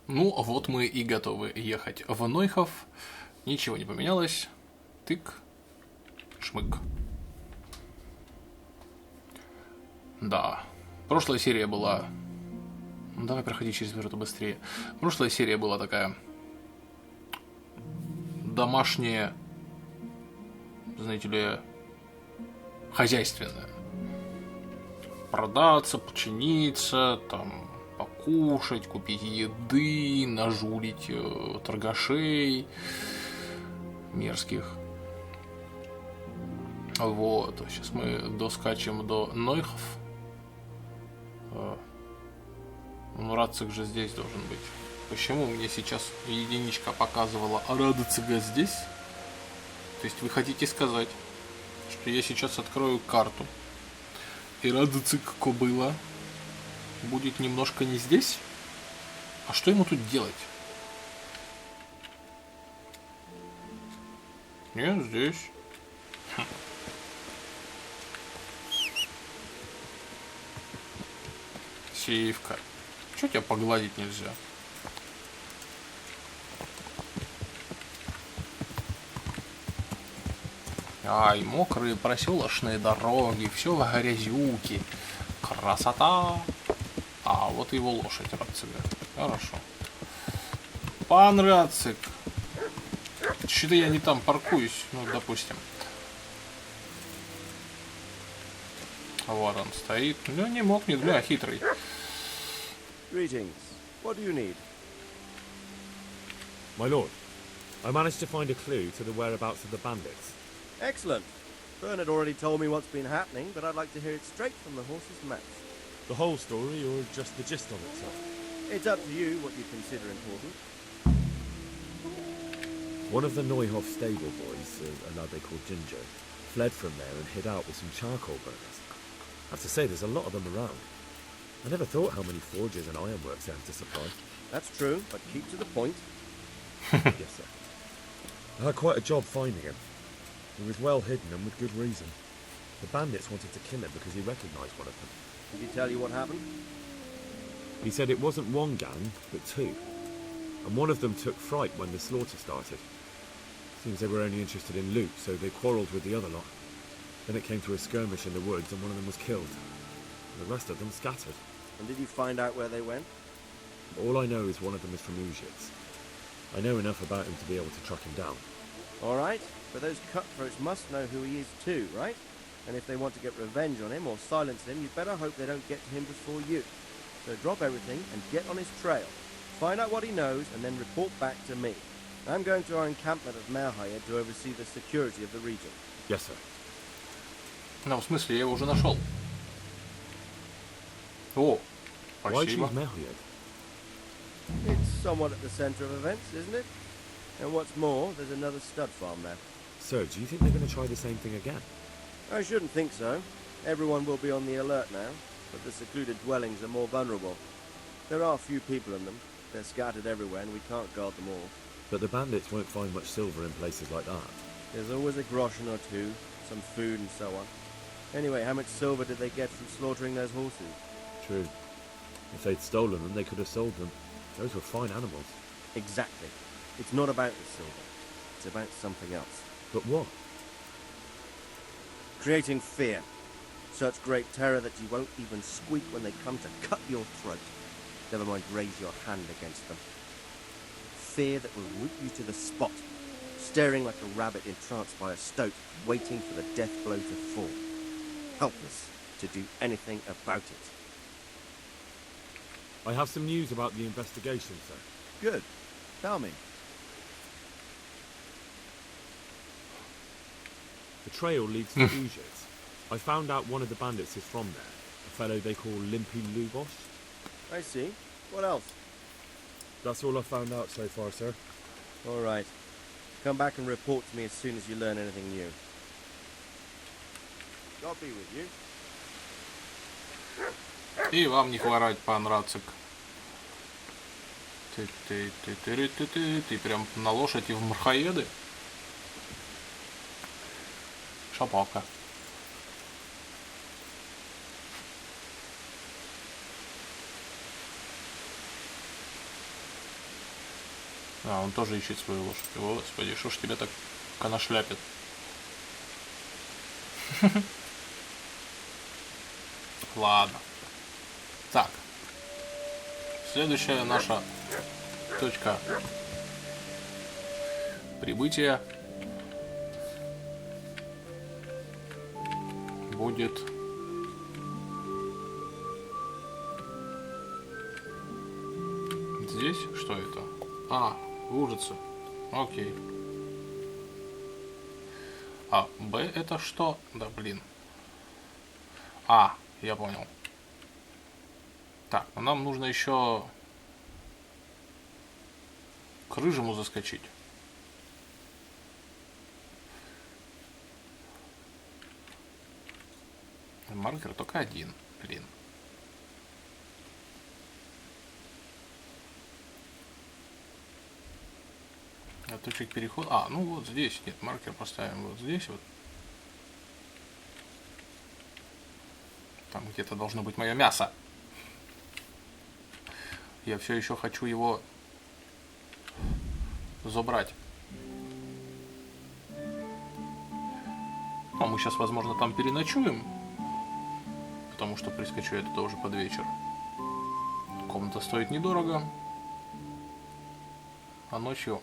Ну, вот мы и готовы ехать в Нойхов. Ничего не поменялось. Тык, шмык. Да. Прошлая серия была... Ну, давай проходи через минуту быстрее. Прошлая серия была такая... домашняя... знаете ли... хозяйственная. Продаться, починиться, там... покушать, купить еды, нажулить торгашей мерзких. Вот. Сейчас мы доскачем до Нойхов. Ну, Рациг же здесь должен быть. Почему мне сейчас единичка показывала, а Радцига здесь? То есть вы хотите сказать, что я сейчас открою карту, и Рациг кобыла будет немножко не здесь? А что ему тут делать? Нет, здесь. Сивка. Чё тебя погладить нельзя? Ай, мокрые проселочные дороги, все в грязюке. Красота! А, вот его лошадь Рацига. Хорошо. Пан Рациг. Что-то я не там паркуюсь, ну, допустим. Вот он стоит. Ну, не мог, не для хитрый. Greetings. What do you need? My lord, I managed to find a clue to the whereabouts of the bandits. Excellent. Bernard already told me what's been happening, but I'd like to hear it straight from the horse's mouth. The whole story, or just the gist of it, sir? It's up to you what you consider important. One of the Neuhoff stable boys, a lad they called Ginger, fled from there and hid out with some charcoal burners. I have to say, there's a lot of them around. I never thought how many forges and ironworks they have to supply. That's true, but keep to the point. Yes, sir. I had quite a job finding him. He was well hidden and with good reason. The bandits wanted to kill him because he recognized one of them. Did he tell you what happened? He said it wasn't one gang, but two. And one of them took fright when the slaughter started. Seems they were only interested in loot, so they quarrelled with the other lot. Then it came to a skirmish in the woods and one of them was killed. The rest of them scattered. And did you find out where they went? All I know is one of them is from Ужице. I know enough about him to be able to track him down. All right, but those cutthroats must know who he is too, right? And if they want to get revenge on him or silence him, you'd better hope they don't get to him before you. So drop everything and get on his trail. Find out what he knows and then report back to me. I'm going to our encampment at Merhaya to oversee the security of the region. Yes, sir. Ну, в смысле, я его уже нашел. О, Why спасибо. choose Merhaya? It's somewhat at the center of events, isn't it? And what's more, there's another stud farm there. So, do you think they're going to try the same thing again? I shouldn't think so. Everyone will be on the alert now, but the secluded dwellings are more vulnerable. There are few people in them. They're scattered everywhere and we can't guard them all. But the bandits won't find much silver in places like that. There's always a groschen or two, some food and so on. Anyway, how much silver did they get from slaughtering those horses? True. If they'd stolen them, they could have sold them. Those were fine animals. Exactly. It's not about the silver. It's about something else. But what? Creating fear. Such great terror that you won't even squeak when they come to cut your throat. Never mind raise your hand against them. Fear that will root you to the spot, staring like a rabbit entranced by a stoat, waiting for the death blow to fall. Helpless to do anything about it. I have some news about the investigation, sir. Good. Tell me. The trail leads to Ужице. I found out one of the bandits is from there, a fellow they call Limpy Lubosh. I see. What else? That's all I found out so far, sir. All right. Come back and report to me as soon as you learn anything new. God be with you. И вам не хворать, пан Рациг. Ты прям на лошади в Мархаеды? Шапалка. А, он тоже ищет свою лошадь. Господи, что ж тебя так коношляпит? Ладно. Так. Следующая наша точка прибытия будет здесь. Что это? А, Ужице. Окей. А, Б это что? Да, блин. А, я понял. Так, ну нам нужно еще к Рыжему заскочить. Маркер только один, блин. А точек перехода. А, ну вот здесь. Нет, маркер поставим вот здесь вот. Там где-то должно быть мое мясо. Я все еще хочу его забрать. А мы сейчас, возможно, там переночуем. Потому что прискочу я туда уже под вечер. Комната стоит недорого. А ночью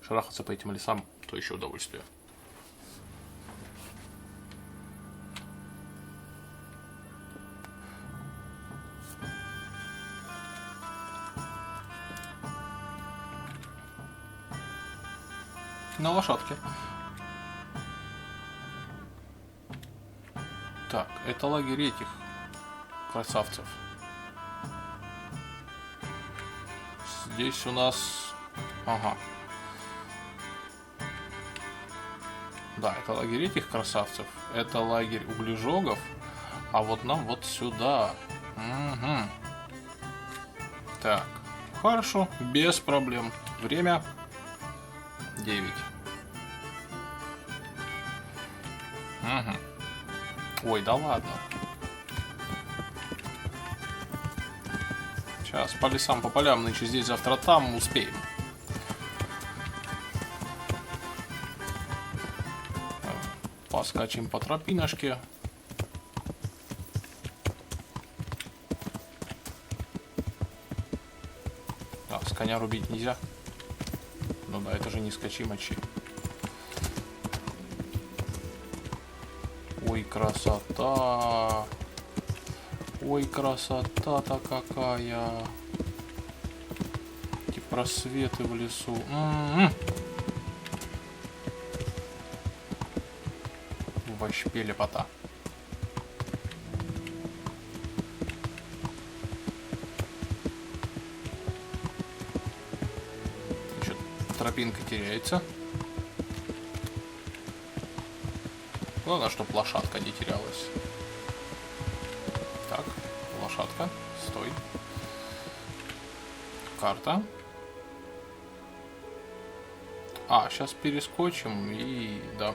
шарахаться по этим лесам — то еще удовольствие. На лошадке. Так, это лагерь этих красавцев. Здесь у нас... Ага. Да, это лагерь этих красавцев. Это лагерь углежогов. А вот нам вот сюда. Угу. Так, хорошо, без проблем. Время 9. Угу. Ой, да ладно. Сейчас по лесам, по полям, нынче здесь, завтра там, успеем. Поскачем по тропиночке. А, с коня рубить нельзя. Ну да, это же не скачи мочи. Ой, красота. Ой, красота-то какая. Эти просветы в лесу. Вообще лепота. Что, тропинка теряется. Главное, чтобы лошадка не терялась. Так, лошадка, стой. Карта. А, сейчас перескочим и... да.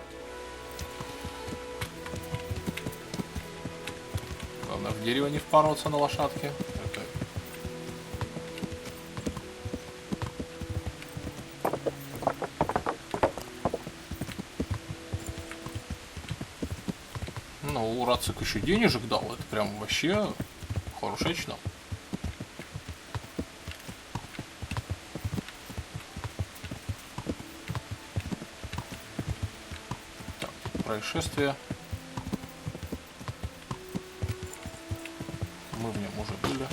Главное, в дерево не впороться на лошадке. Это... Ну, Рациг еще денежек дал. Это прям вообще хорошечно. Так, происшествие. Мы в нем уже были.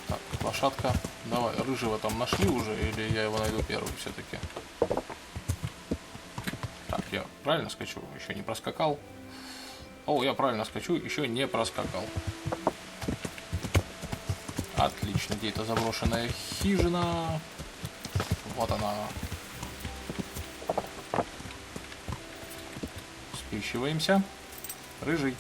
Так, лошадка. Давай, Рыжего там нашли уже, или я его найду первый все-таки? Так, я правильно скачу? Еще не проскакал. О, я правильно скачу, еще не проскакал. Отлично, где-то заброшенная хижина. Вот она. Спихиваемся. Рыжий.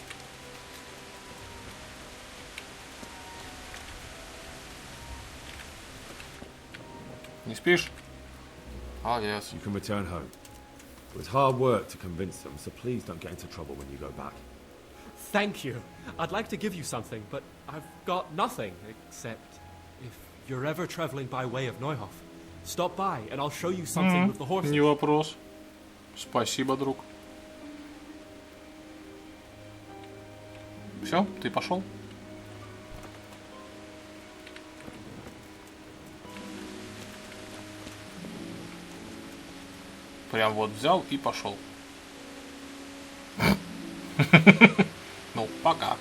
Не спишь? Молодец. You can return home. It was hard work to convince them, so please don't get into trouble when you go back. Thank you. I'd like to give you something, but I've got nothing except if you're ever traveling by way of Neuhof, stop by and I'll show you something with the horses. Не вопрос. Спасибо, друг. Все, ты пошел? Прям вот взял и пошел. Ну, пока.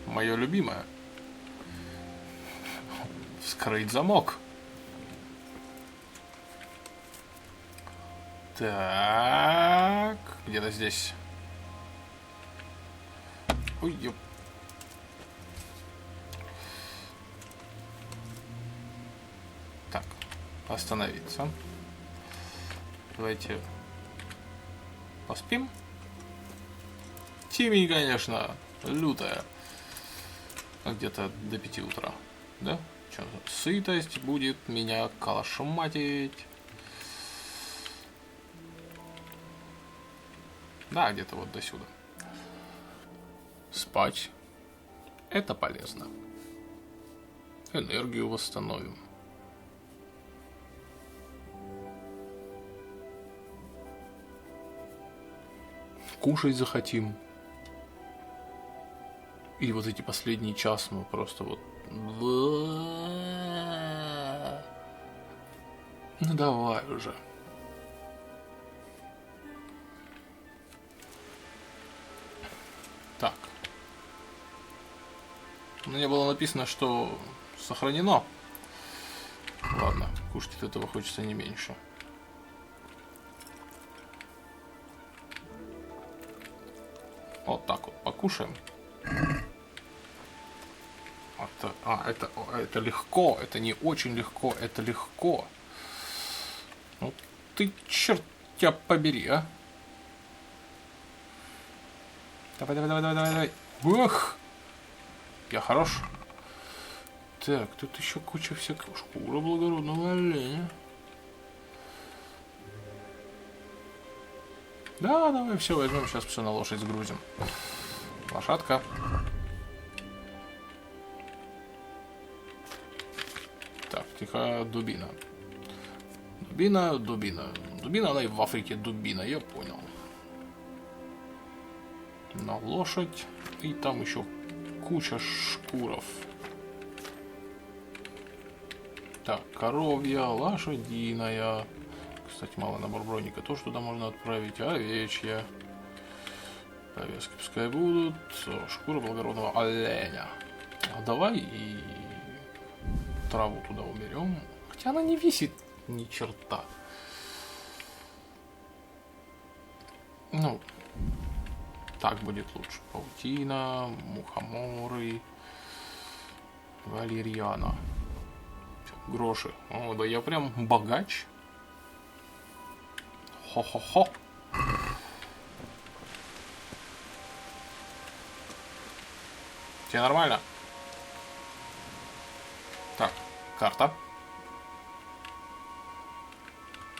Мое любимое. Вскрыть замок. Так, где-то здесь. Ой, ёп. Так, остановиться. Давайте поспим. Темень, конечно, лютая. Где-то до 5 утра, да? Что, сытость будет меня калашматить. Да, где-то вот до сюда. Спать. Это полезно. Энергию восстановим. Кушать захотим. И вот эти последние час мы просто вот... Ну давай уже. Так. У меня было написано, что сохранено. Ладно, кушать от этого хочется не меньше. Вот так вот покушаем. Это легко, это не очень легко, это легко. Ну ты, черт тебя побери, а. Давай. Ох! Я хорош. Так, тут еще куча всякого. Шкура благородного оленя. Да, давай все возьмем, сейчас все на лошадь сгрузим. Лошадка. Так, тихо, дубина. Дубина. Дубина, она и в Африке дубина, я понял. На лошадь. И там еще куча шкуров. Так, коровья, лошадиная. Кстати, малый набор броника тоже туда можно отправить. Овечья. Повязки пускай будут. Шкура благородного оленя. А давай и траву туда уберем. Хотя она не висит ни черта. Ну, так будет лучше. Паутина, мухоморы, валерьяна. Гроши. О, да я прям богач. Хо-хо-хо. Тебе нормально? Так, карта.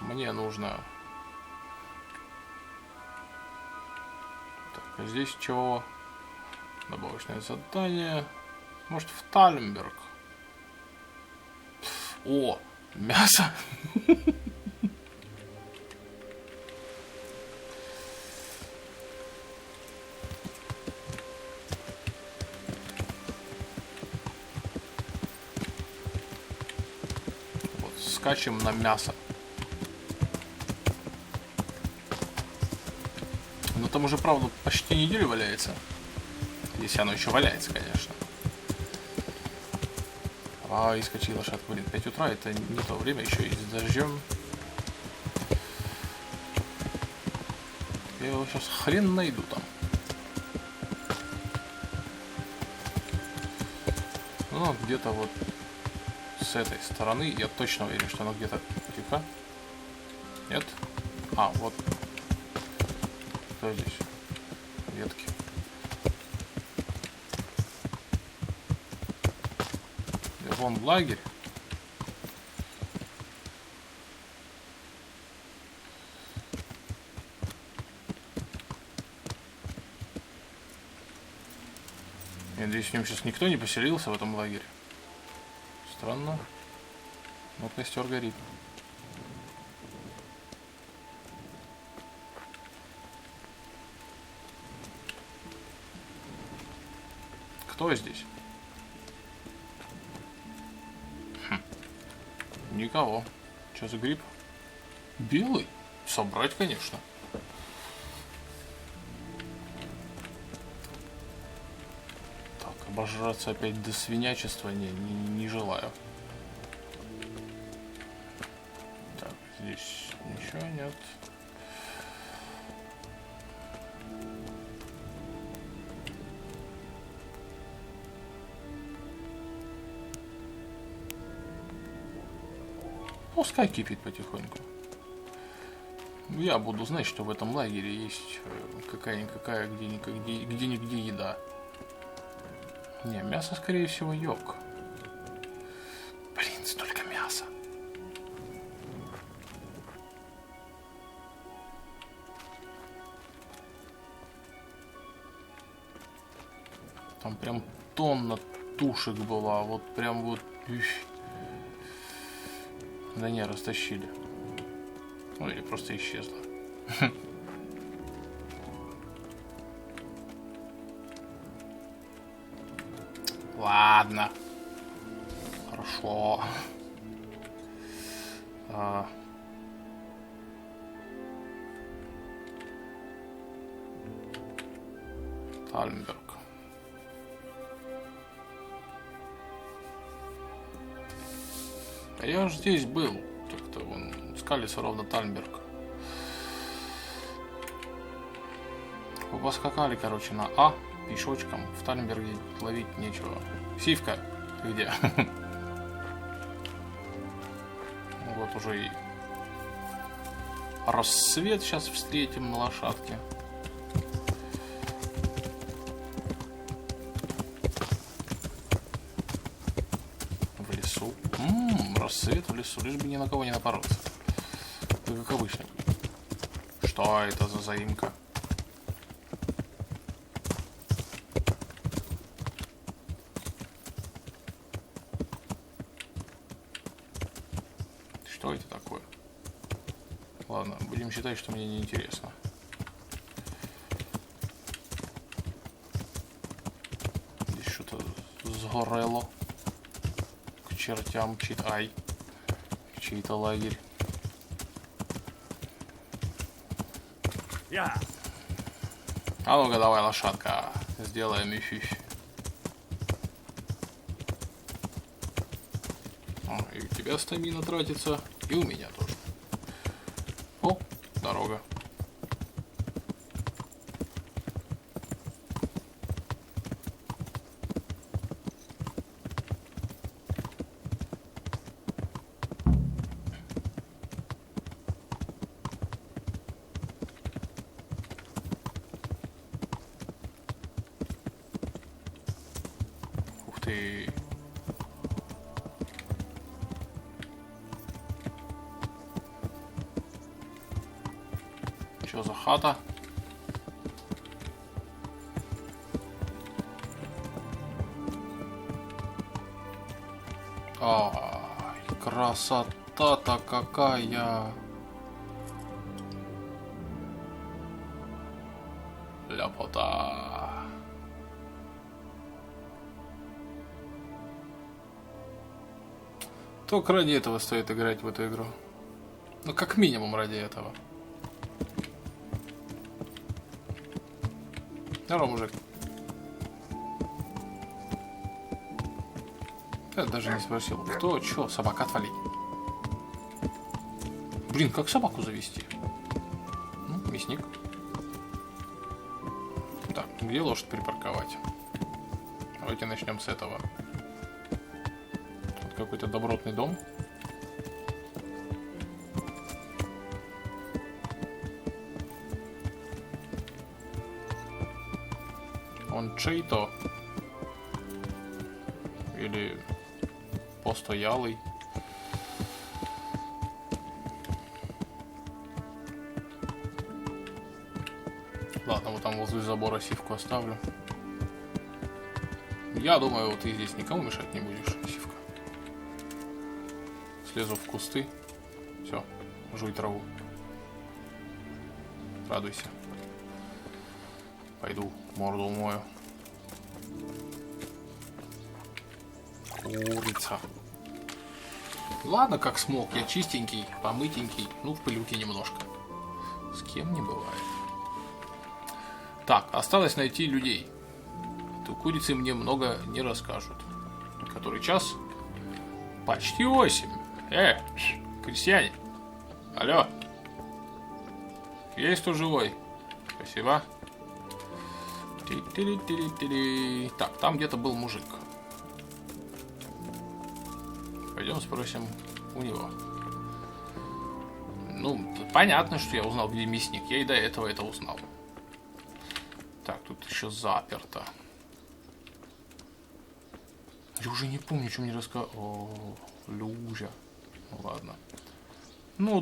Мне нужно... Так, а здесь чего? Добавочное задание. Может, в Тальмберг? О, мясо. Вот, скачем на мясо. Но там уже, правда, почти неделю валяется. Если оно еще валяется, конечно. И скачи лошадка. Блин, 5 утра это не то время, еще и с дождем. Я его сейчас хрен найду там. Ну, где-то вот с этой стороны. Я точно уверен, что оно где-то... Тихо. Нет? А, вот. Что здесь? Ветки. Вон в лагерь. Я надеюсь, в нем сейчас никто не поселился в этом лагере. Странно. Но костер горит. Кто здесь? Никого. Что за гриб? Белый? Собрать, конечно. Так, обожраться опять до свинячества не желаю. Так, здесь ничего нет. Пускай кипит потихоньку. Я буду знать, что в этом лагере есть какая-никакая, где-нигде еда. Не, мясо, скорее всего, йог. Блин, столько мяса. Там прям тонна тушек была. Вот прям вот... Да не, растащили. Ну или просто исчезла. Ладно. Хорошо. Тальмберг. А я же здесь был. Так-то вон скалится ровно Тальмберг. Поскакали, короче, на А пешочком. В Тальмберге ловить нечего. Сивка, ты где? Вот уже и рассвет сейчас встретим на лошадке. В лесу. Рассвет в лесу, лишь бы ни на кого не напороться. Как обычно. Что это за заимка? Что это такое? Ладно, будем считать, что мне не интересно. Здесь что-то сгорело. К чертям читай. Чей-то лагерь. А ну-ка давай, лошадка. Сделаем ифиф. И у тебя стамина тратится, и у меня тоже. О, дорога. Ух ты. Что за хата? Ай, красота-то какая! Ляпота! Только ради этого стоит играть в эту игру. Ну, как минимум ради этого. Здорово, мужик. Я даже не спросил, кто, чё, собака, отвали. Блин, как собаку завести? Ну, мясник. Так, где лошадь припарковать? Давайте начнем с этого. Тут какой-то добротный дом. Он чей-то или постоялый. Ладно, вот там возле забора сивку оставлю. Я думаю, ты здесь никому мешать не будешь, сивка. Слезу в кусты. Все, жуй траву. Радуйся. Пойду морду умою. Курица. Ладно, как смог. Я чистенький, помытенький. Ну, в пылюке немножко. С кем не бывает. Так, осталось найти людей. То курицы мне много не расскажут. Который час? Почти 8. Крестьяне. Алло. Есть кто живой? Спасибо. Так, там где-то был мужик. Пойдем спросим у него. Ну, понятно, что я узнал, где мясник. Я и до этого это узнал. Так, тут еще заперто. Я уже не помню, что мне рассказал. О, Люжа. Ну ладно. Ну,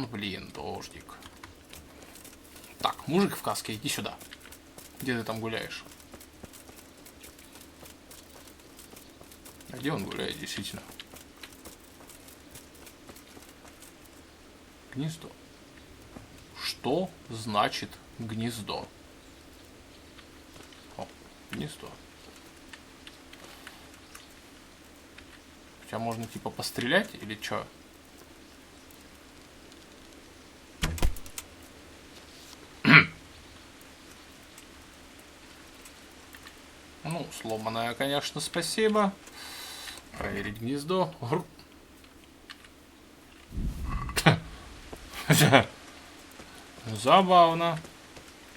блин, дождик. Так, мужик в каске, иди сюда. Где ты там гуляешь? А где он гуляет, действительно? Гнездо. Что значит гнездо? О, гнездо. Тебя можно типа пострелять или что? Ну, сломанная, конечно, спасибо. Проверить гнездо. Забавно.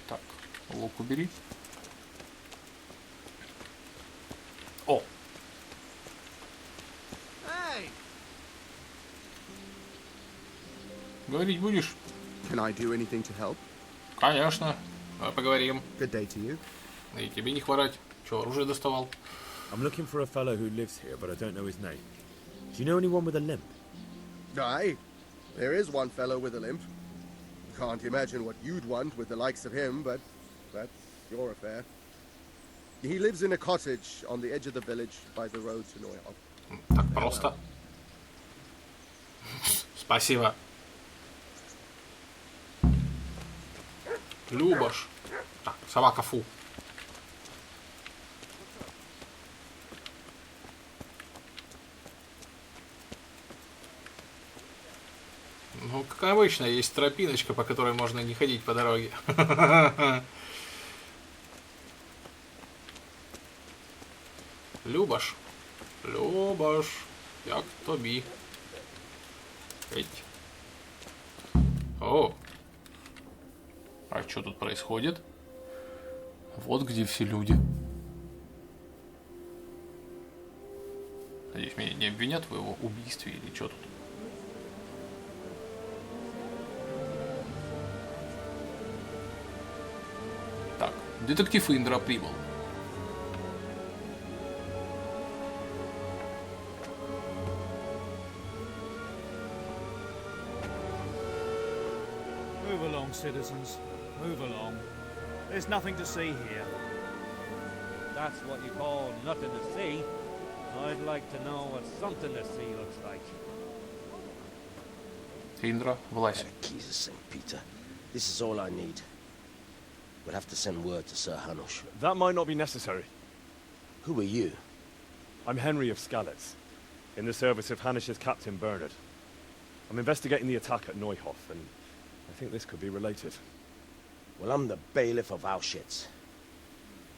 Так, лук убери. О! Говорить будешь? Can I do anything to help? Конечно. Давай поговорим. Good day to you. И тебе не хворать. Че, оружие доставал? I'm looking for a fellow who lives here, but I don't know his name. Do you know anyone with a limp? Aye, there is one fellow with a limp. Can't imagine what you'd want with the likes of him, but that's your affair. He lives in a cottage on the edge of the village by the road to Neuhof. Так просто. Спасибо. Любаш. Так, собака фу. Ну, как обычно, есть тропиночка, по которой можно не ходить по дороге. Любаш. Любаш. Як тобі. Эть. О. А что тут происходит? Вот где все люди. Надеюсь, меня не обвинят в его убийстве или что тут? Так, детектив Индра прибыл. Move along, citizens. Move along. There's nothing to see here. That's what you call nothing to see. I'd like to know what something to see looks like. Индра, власть. Keys of St. Peter. This is all I need. We'll have to send word to Sir Hanush. That might not be necessary. Who are you? I'm Henry of Skalitz, in the service of Hanish's Captain Bernard. I'm investigating the attack at Neuhof, and I think this could be related. Well, I'm the bailiff of Auschwitz.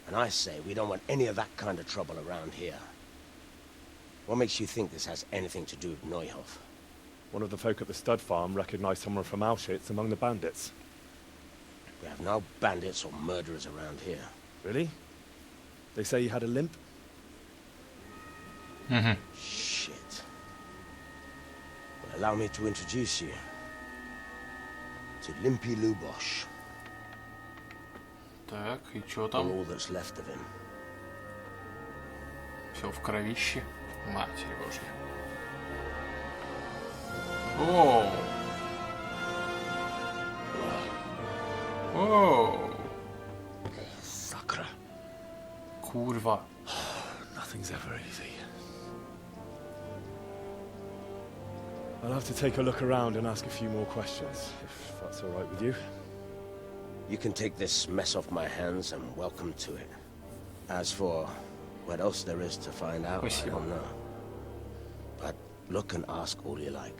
And I say we don't want any of that kind of trouble around here. What makes you think this has anything to do with Neuhof? One of the folk at the stud farm recognized someone from Auschwitz among the bandits. We have no bandits or murderers around here. Really? They say he had a limp? Shit. Well, allow me to introduce you to Limpy Lubosh. Так, и чё And там? all that's left of him. Все в кровище. Матерь Божья. Оу. Оу. Sakra. Курва. Nothing's ever easy. I'll have to take a look around and ask a few more questions, if that's all right with you. You can take this mess off my hands and welcome to it. As for what else there is to find out, I don't know. But look and ask all you like.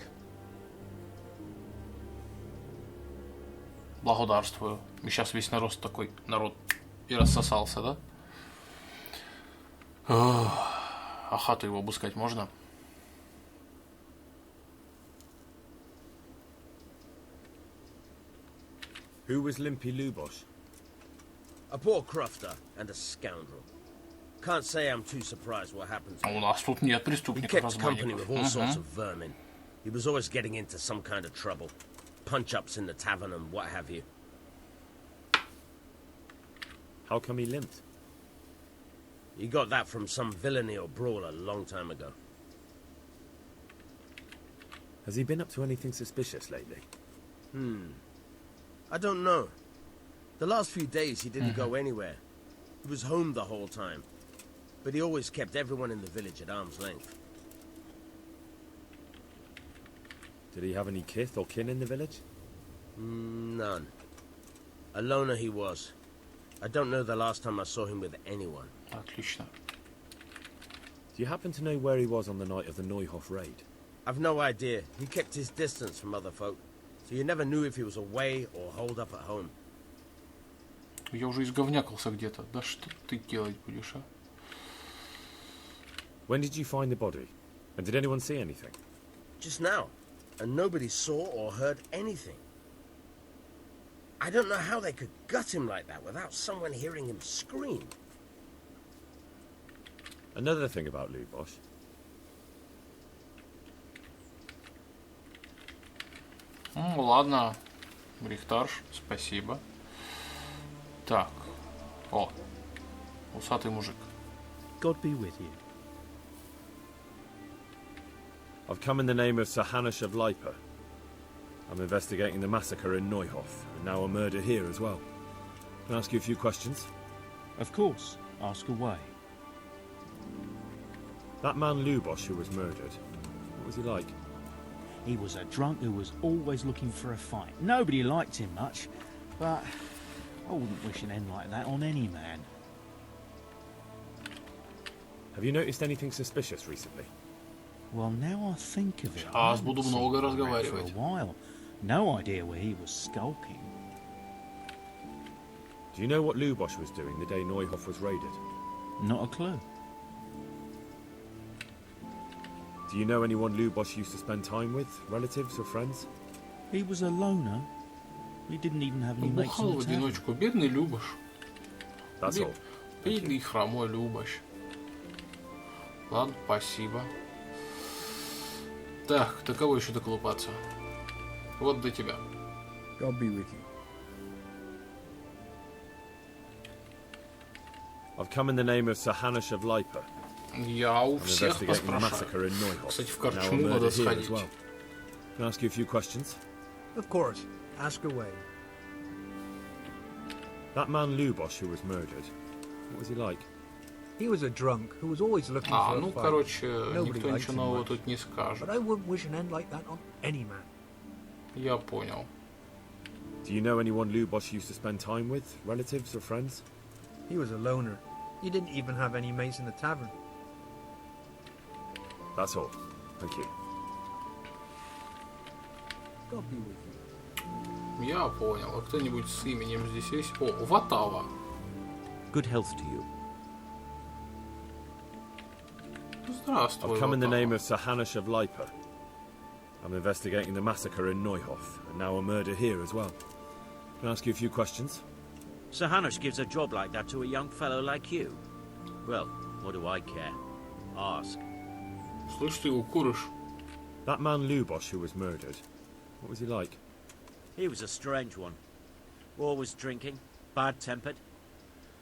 Благодарствую. И сейчас весь народ такой, и рассосался, да? А хату его обыскать можно? Who was Limpy Lubosh? A poor crofter and a scoundrel. Can't say I'm too surprised what happened to У him. нас тут нет He преступников, kept company with all разбойников. sorts of vermin. He was always getting into some kind of trouble. Punch-ups in the tavern and what have you. How come he limped? He got that from some villainy or brawl a long time ago. Has he been up to anything suspicious lately? I don't know. The last few days he didn't go anywhere. He was home the whole time. But he always kept everyone in the village at arm's length. Did he have any kith or kin in the village? None. A loner he was. I don't know the last time I saw him with anyone. Отлично. Do you happen to know where he was on the night of the Neuhof raid? I've no idea. He kept his distance from other folk, so you never knew if he was away or holed up at home. Я уже изговнякался где-то. Да что ты делать будешь, а? When did you find the body? And did anyone see anything? Just now. And nobody saw or heard anything. I don't know how they could gut him like that without someone hearing him scream. Another thing about Lubosh. Ну, ладно. Рихтарш, спасибо. Так. О. Усатый мужик. God be with you. I've come in the name of Sir Hanush of Lipa. I'm investigating the massacre in Neuhof, and now a murder here as well. Can I ask you a few questions? Of course. Ask away. That man Lubosh who was murdered, what was he like? He was a drunk who was always looking for a fight. Nobody liked him much, but I wouldn't wish an end like that on any man. Have you noticed anything suspicious recently? Well, now I think of it, Сейчас I буду haven't много seen him around разговаривать. for a while. No idea where he was skulking. Do you know what Lubosh was doing the day Neuhof was raided? Not a clue. Do you know anyone Lubosh used to spend time with? Relatives or friends? He was a loner. He didn't even have any mates Бухал in в the town. одиночку. Бедный Любаш. That's all. Бедный хромой Любаш. Ладно, спасибо. Так, до кого еще доколупаться? Вот до тебя. God be with you. I've come in the name of Sir Hanush of Lipa. Я у I'm всех investigating the поспрашиваю. massacre in Neuhof. Кстати, в Now a корчму надо murder here сходить. as well. Can I ask you a few questions? Of course. Ask away. That man Lubosh who was murdered, what was he like? He was a drunk who was always looking А, for ну, a fight. короче, Nobody никто liked ничего him нового much. тут не скажет. But I wouldn't wish an end like that on any man. Я понял. Do you know anyone Lubosh used to spend time with? Relatives or friends? He was a loner. He didn't even have any mates in the tavern. That's all. Thank you. God be with you. Я понял. А кто-нибудь с именем здесь есть? О, Ватава. Good health to you. Здравствуй, I've come in the name Ватава. of Sir Hanush of Lipa. I'm investigating the massacre in Neuhof, and now a murder here as well. Can I ask you a few questions? Sir Hanush gives a job like that to a young fellow like you. Well, what do I care? Ask. Слышь ты, укурыш. That man Lubosh who was murdered, what was he like? He was a strange one. Always drinking, bad-tempered.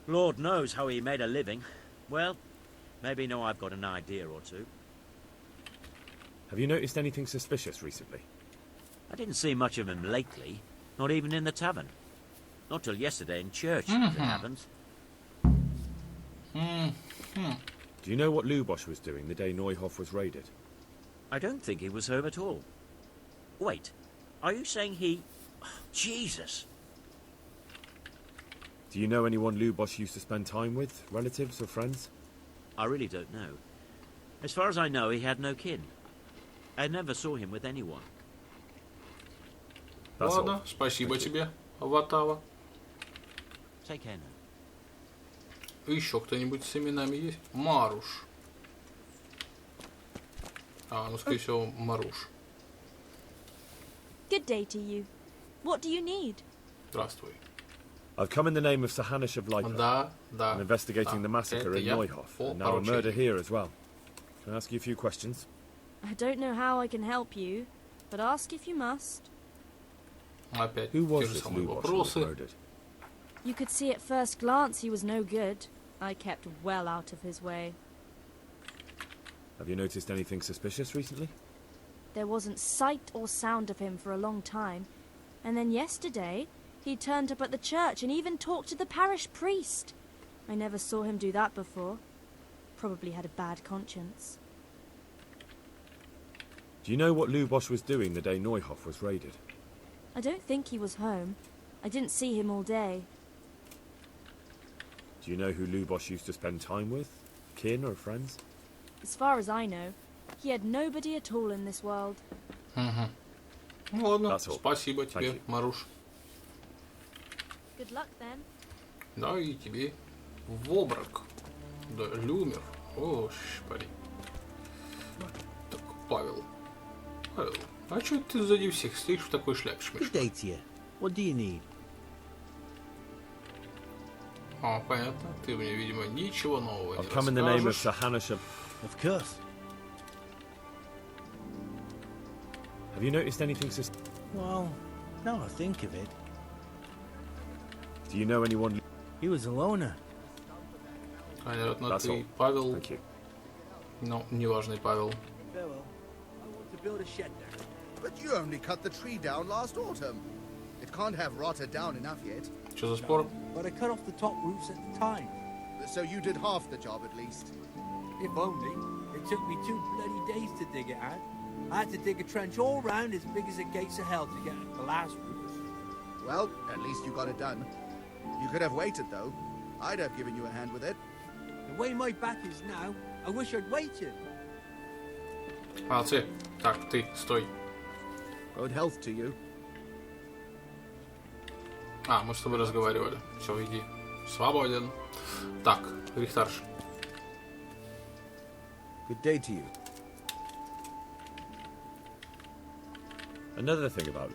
Lord knows how he made a living. Well, maybe now I've got an idea or two. Have you noticed anything suspicious recently? I didn't see much of him lately, not even in the tavern. Not till yesterday in church, as it happens. Do you know what Lubosh was doing the day Neuhof was raided? I don't think he was home at all. Wait, are you saying he... Jesus! Do you know anyone Lubosh used to spend time with? Relatives or friends? I really don't know. As far as I know, he had no kin. I never saw him with anyone. That's Ладно, all. спасибо Thank you. тебе, Ватава. Take care now. Еще кто-нибудь с именами есть? Маруш. Ну, скорее всего, Маруш. Good day to you. What do you need? Здравствуй. I've come in the name of Sahanish of Lipa. Да, да. I'm investigating да. the massacre Это in я Neuhof, по and now a murder поручению. here as well. Can I ask you a few questions? I don't know how I can help you, but ask if you must. Опять Who те was же this самые Lubosh who was вопросы. murdered? You could see at first glance he was no good. I kept well out of his way. Have you noticed anything suspicious recently? There wasn't sight or sound of him for a long time, and then yesterday he turned up at the church and even talked to the parish priest. I never saw him do that before. Probably had a bad conscience. Do you know what Lubosh was doing the day Neuhof was raided? I don't think he was home. I didn't see him all day. Do you know who Lubosh used to spend time with? Kin or friends? As far as I know, he had nobody at all in this world. Ну ладно, That's all. спасибо тебе, Thank you. Маруш. Good luck then. Да, и тебе в обморок. Да, Люмер. О, шпари. Так, Павел. Павел, а чё ты сзади всех стоишь в такой шляпе Good шмешной? day to you. What do you need? Понятно. Ты мне, видимо, ничего нового I've не come in the name of расскажешь. Sahanish of... Of course. Have you noticed anything suspicious? Well, now I think of it, Do you know anyone... he was a loner. Понятно, That's ты all. Павел. Thank you. Ну, неважный Павел. Farewell. I want to build a shed there. But you only cut the tree down last autumn. It can't have rotted down enough yet. Что за спор? But I cut off the top roots at the time. So you did half the job at least. If only. It took me 2 bloody days to dig it out. I had to dig a trench all round as big as the gates of hell to get at the last roots. Well, at least you got it done. You could have waited though. I'd have given you a hand with it. The way my back is now, I wish I'd waited. Молодцы. Так, ты, стой. Good health to you. Мы с тобой разговаривали. Все, иди. Свободен. Так, Рихтарш. Good day to you. Another thing about...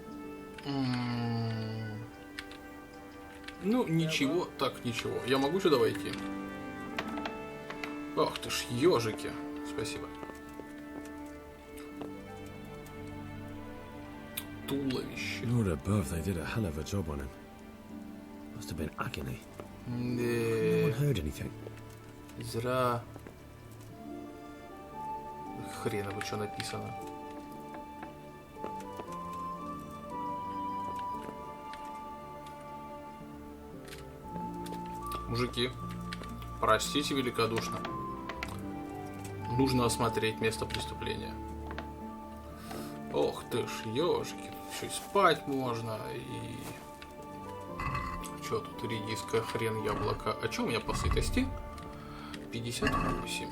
Ну, ничего, так, ничего. Я могу сюда войти? Ах ты ж, ежики. Спасибо. Туловище. Lord above, they did a hell of a job on him. Must have been agony. No one heard anything. Зря. Хреново, что написано. Мужики, простите великодушно. Нужно осмотреть место преступления. Ох ты ж, ёшки, еще и спать можно, и... Чё тут, редиска, хрен, яблоко. А чё у меня по сытости? 58.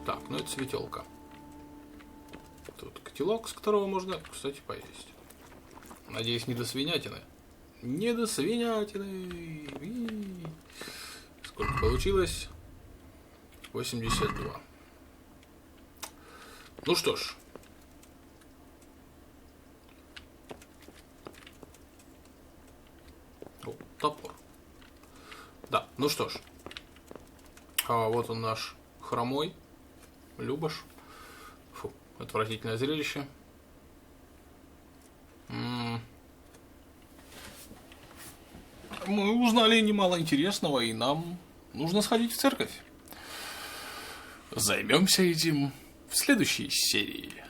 Так, ну это светелка. Тут котелок, с которого можно, кстати, поесть. Надеюсь, не до свинятины. Не до свинятины. Сколько получилось? 82. Ну что ж. О, топор. Да, ну что ж. Вот он наш хромой Любош. Фу, отвратительное зрелище. Мы узнали немало интересного, и нам нужно сходить в церковь. Займемся этим в следующей серии.